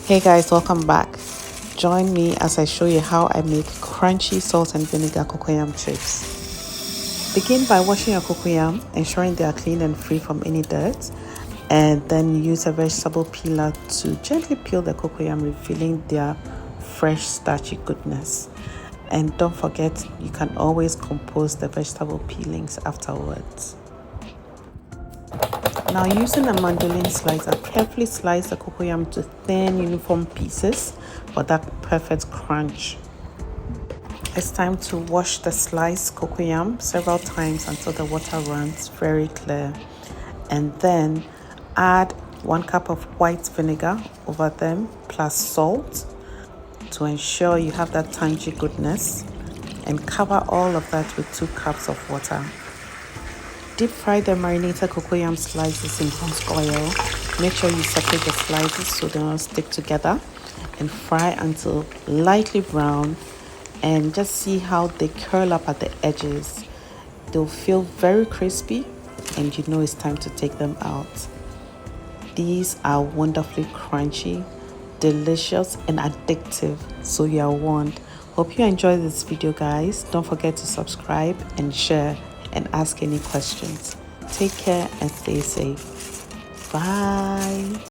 Hey guys, welcome back. Join me as I show you how I make crunchy salt and vinegar cocoyam chips. Begin by washing your cocoyam, ensuring they are clean and free from any dirt, and then use a vegetable peeler to gently peel the cocoyam, revealing their fresh starchy goodness. And don't forget, you can always compost the vegetable peelings afterwards. Now, using a mandolin slicer, carefully slice the cocoyam to thin, uniform pieces for that perfect crunch. It's time to wash the sliced cocoyam several times until the water runs very clear. And then add 1 cup of white vinegar over them plus salt to ensure you have that tangy goodness, and cover all of that with 2 cups of water. Deep fry the marinated cocoyam slices in hot oil. Make sure you separate the slices so they don't stick together, and fry until lightly brown, and just see how they curl up at the edges. They'll feel very crispy and you know it's time to take them out. These are wonderfully crunchy, delicious and addictive, so you are warned. Hope you enjoyed this video, guys. Don't forget to subscribe and share and ask any questions. Take care and stay safe. Bye.